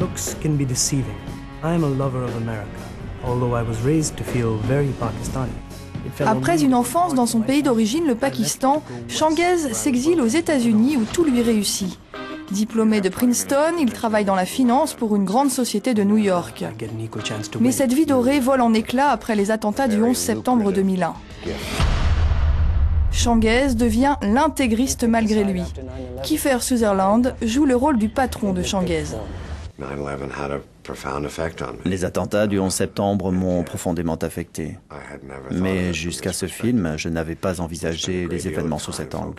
Looks can be deceiving. I am a lover of America, although I was raised to feel very Pakistani. Après une enfance dans son pays d'origine, le Pakistan, Changuez s'exile aux États-Unis où tout lui réussit. Diplômé de Princeton, il travaille dans la finance pour une grande société de New York. Mais cette vie dorée vole en éclats après les attentats du 11 septembre 2001. Changuez devient l'intégriste malgré lui. Kiefer Sutherland joue le rôle du patron de Changuez. Les attentats du 11 septembre m'ont profondément affecté. Mais jusqu'à ce film, je n'avais pas envisagé les événements sous cet angle.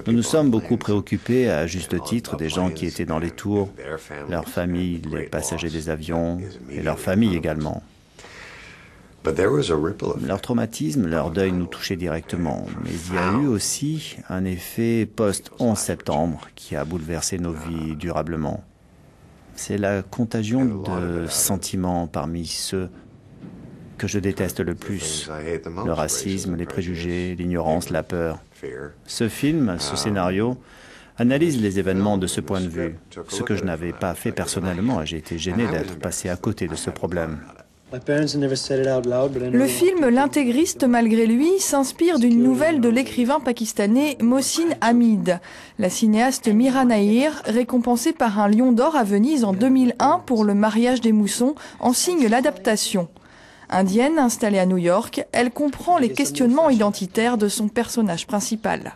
Nous nous sommes beaucoup préoccupés, à juste titre, des gens qui étaient dans les tours, leurs familles, les passagers des avions et leurs familles également. Leur traumatisme, leur deuil nous touchait directement, mais il y a eu aussi un effet post-11 septembre qui a bouleversé nos vies durablement. C'est la contagion de sentiments parmi ceux que je déteste le plus, le racisme, les préjugés, l'ignorance, la peur. Ce film, ce scénario, analyse les événements de ce point de vue, ce que je n'avais pas fait personnellement et j'ai été gêné d'être passé à côté de ce problème. Le film L'intégriste malgré lui s'inspire d'une nouvelle de l'écrivain pakistanais Mohsin Hamid. La cinéaste Mira Nahir, récompensée par un Lion d'Or à Venise en 2001 pour Le mariage des moussons, en signe l'adaptation. Indienne installée à New York, elle comprend les questionnements identitaires de son personnage principal.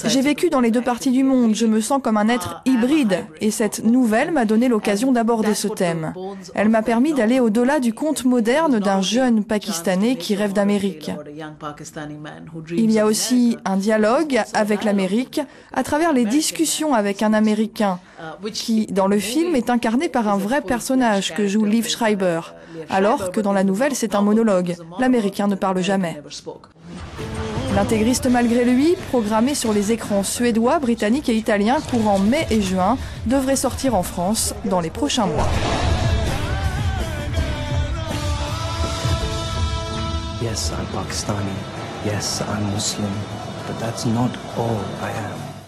J'ai vécu dans les deux parties du monde, je me sens comme un être hybride et cette nouvelle m'a donné l'occasion d'aborder ce thème. Elle m'a permis d'aller au-delà du conte moderne d'un jeune Pakistanais qui rêve d'Amérique. Il y a aussi un dialogue avec l'Amérique à travers les discussions avec un Américain qui, dans le film, est incarné par un vrai personnage que joue Liev Schreiber, alors que dans la nouvelle c'est un monologue. L'Américain ne parle jamais. L'intégriste malgré lui, programmé sur les écrans suédois, britanniques et italiens courant mai et juin, devrait sortir en France dans les prochains mois. Yes, I'm Pakistani. Yes, I'm Muslim. But that's not all I am.